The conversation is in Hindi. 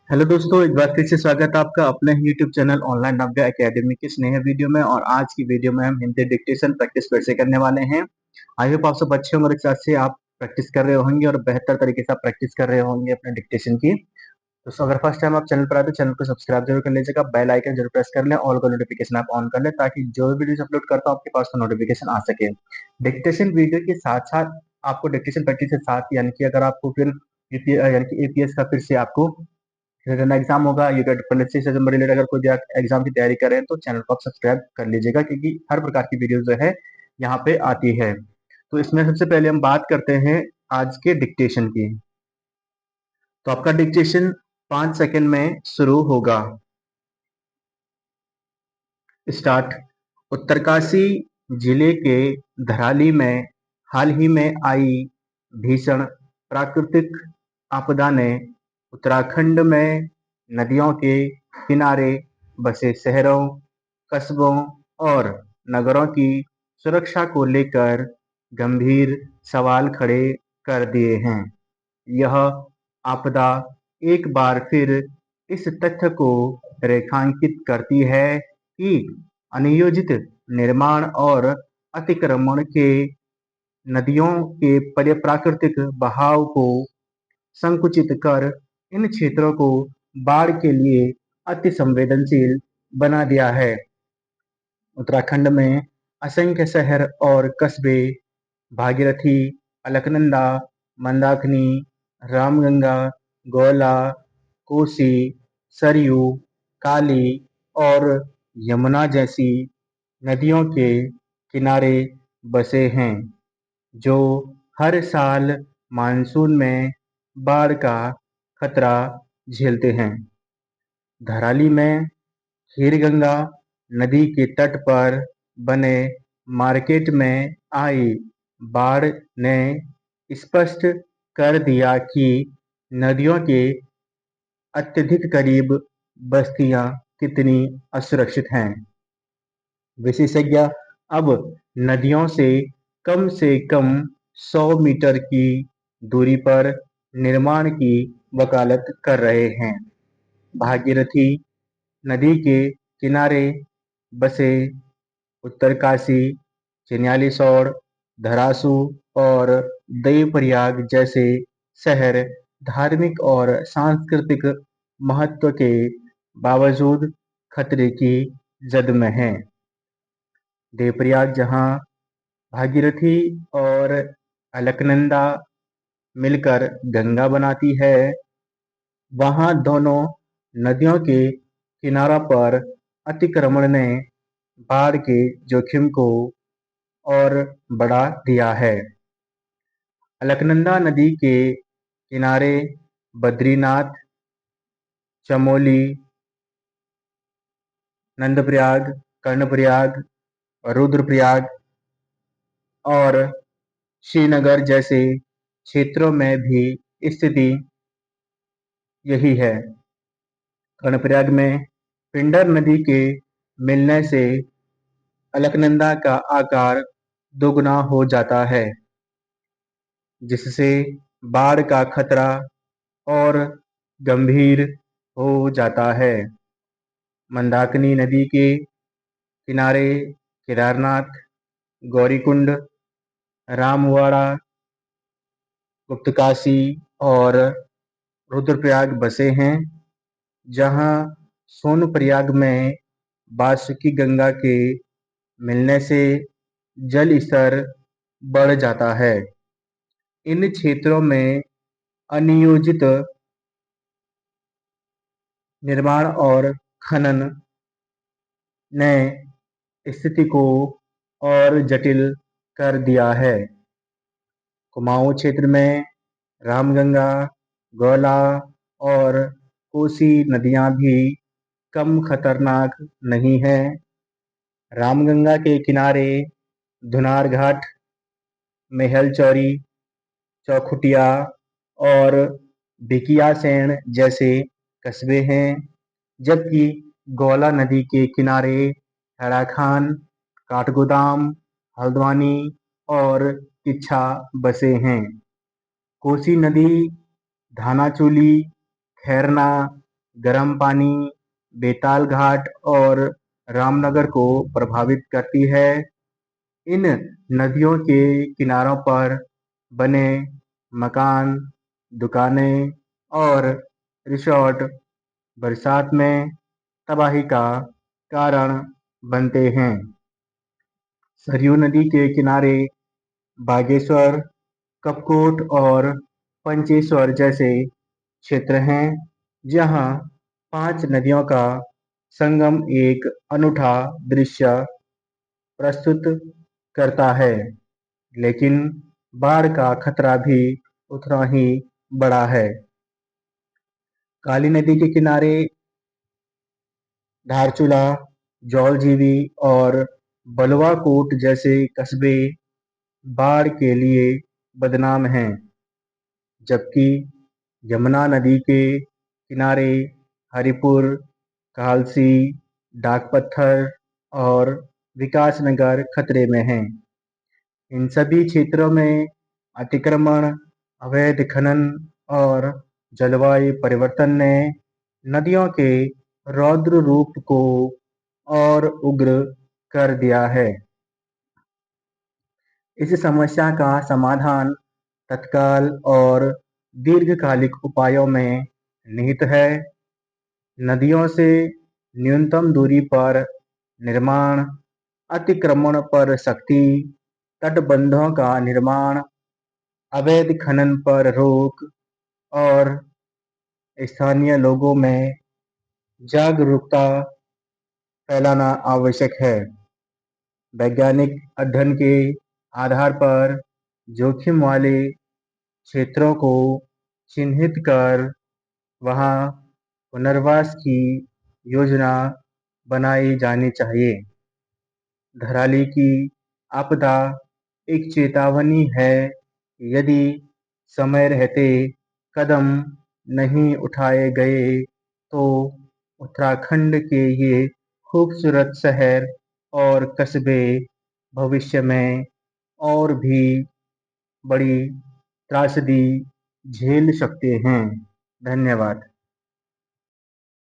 हेलो दोस्तों, एक बार फिर से स्वागत है आपका अपने ही यूट्यूब चैनल ऑनलाइन नव्य एकेडमी के इस नए वीडियो में। और आज की वीडियो में हम हिंदी डिक्टेशन प्रैक्टिस फिर से करने वाले हैं। आई होप आप सब अच्छे होंगे और एक साथ से आप प्रैक्टिस कर रहे होंगे और बेहतर तरीके से आप प्रैक्टिस कर रहे होंगे अपने डिक्टेशन की। तो अगर फर्स्ट टाइम आप चैनल पर आए तो चैनल को सब्सक्राइब जरूर कर लीजिएगा, बेल आइकन जरूर प्रेस कर लें, ऑल का नोटिफिकेशन आप ऑन कर लें ताकि जो भी वीडियो अपलोड करता हूं आपके पास तो नोटिफिकेशन आ सके। डिक्टेशन वीडियो के साथ साथ आपको डिक्टेशन प्रैक्टिस के साथ यानी कि अगर आपको फिर यानी कि एपीएस का फिर से आपको रिटर्न एग्जाम होगा, ये पहले से रिलेटेड अगर कोई एग्जाम की तैयारी कर रहे हैं तो चैनल को आप सब्सक्राइब कर लीजिएगा क्योंकि हर प्रकार की वीडियो जो है यहाँ पे आती है। तो इसमें सबसे पहले हम बात करते हैं आज के डिक्टेशन की। तो आपका डिक्टेशन 5 सेकंड में शुरू होगा। स्टार्ट। उत्तरकाशी जिले के धराली में हाल ही में आई भीषण प्राकृतिक आपदा ने उत्तराखंड में नदियों के किनारे बसे शहरों, कस्बों और नगरों की सुरक्षा को लेकर गंभीर सवाल खड़े कर दिए हैं। यह आपदा एक बार फिर इस तथ्य को रेखांकित करती है कि अनियोजित निर्माण और अतिक्रमण के नदियों के प्राकृतिक बहाव को संकुचित कर इन क्षेत्रों को बाढ़ के लिए अति संवेदनशील बना दिया है। उत्तराखंड में असंख्य शहर और कस्बे भागीरथी, अलकनंदा, मंदाकिनी, रामगंगा, गौला, कोसी, सरयू, काली और यमुना जैसी नदियों के किनारे बसे हैं, जो हर साल मानसून में बाढ़ का खतरा झेलते हैं। धराली में खीरगंगा नदी के तट पर बने मार्केट में आई बाढ़ ने स्पष्ट कर दिया कि नदियों के अत्यधिक करीब बस्तियां कितनी असुरक्षित हैं। विशेषज्ञ अब नदियों से कम 100 मीटर की दूरी पर निर्माण की वकालत कर रहे हैं। भागीरथी नदी के किनारे बसे उत्तरकाशी, चिन्यालीसौड़, धरासू और देवप्रयाग जैसे शहर धार्मिक और सांस्कृतिक महत्व के बावजूद खतरे की जद में हैं। देवप्रयाग, जहां भागीरथी और अलकनंदा मिलकर गंगा बनाती है, वहां दोनों नदियों के किनारों पर अतिक्रमण ने बाढ़ के जोखिम को और बढ़ा दिया है। अलकनंदा नदी के किनारे बद्रीनाथ, चमोली, नंदप्रयाग, कर्णप्रयाग, रुद्रप्रयाग और श्रीनगर जैसे क्षेत्रों में भी स्थिति यही है। कर्णप्रयाग में पिंडर नदी के मिलने से अलकनंदा का आकार दोगुना हो जाता है, जिससे बाढ़ का खतरा और गंभीर हो जाता है। मंदाकिनी नदी के किनारे केदारनाथ, गौरीकुंड, रामवाड़ा, गुप्तकाशी और रुद्रप्रयाग बसे हैं, जहां सोनप्रयाग में वासुकी गंगा के मिलने से जल स्तर बढ़ जाता है। इन क्षेत्रों में अनियोजित निर्माण और खनन ने स्थिति को और जटिल कर दिया है। कुमाऊं क्षेत्र में रामगंगा, गौला और कोसी नदियां भी कम खतरनाक नहीं हैं। रामगंगा के किनारे धुनार घाट, मेहलचौरी, चौखुटिया और भिकियासैंण जैसे कस्बे हैं, जबकि गौला नदी के किनारे हैराखान, काठगोदाम, हल्द्वानी और किच्छा बसे हैं। कोसी नदी धानाचूली, खैरना गर्म पानी, बेताल घाट और रामनगर को प्रभावित करती है। इन नदियों के किनारों पर बने मकान, दुकानें और रिसोर्ट बरसात में तबाही का कारण बनते हैं। सरयू नदी के किनारे बागेश्वर, कपकोट और पंचेश्वर जैसे क्षेत्र हैं, जहां 5 नदियों का संगम एक अनूठा दृश्य प्रस्तुत करता है। लेकिन बाढ़ का खतरा भी उतना ही बड़ा है। काली नदी के किनारे धारचूला, जौलजीबी और बलुआकोट जैसे कस्बे बाढ़ के लिए बदनाम हैं, जबकि यमुना नदी के किनारे हरिपुर, कालसी, डाकपत्थर और विकासनगर खतरे में हैं। इन सभी क्षेत्रों में अतिक्रमण, अवैध खनन और जलवायु परिवर्तन ने नदियों के रौद्र रूप को और उग्र कर दिया है। इस समस्या का समाधान तत्काल और दीर्घकालिक उपायों में निहित है। नदियों से न्यूनतम दूरी पर निर्माण, अतिक्रमण पर सख्ती, तटबंधों का निर्माण, अवैध खनन पर रोक और स्थानीय लोगों में जागरूकता फैलाना आवश्यक है। वैज्ञानिक अध्ययन के आधार पर जोखिम वाले क्षेत्रों को चिन्हित कर वहां पुनर्वास की योजना बनाई जानी चाहिए। धराली की आपदा एक चेतावनी है। यदि समय रहते कदम नहीं उठाए गए तो उत्तराखंड के ये खूबसूरत शहर और कस्बे भविष्य में और भी बड़ी त्रासदी झेल सकते हैं। धन्यवाद।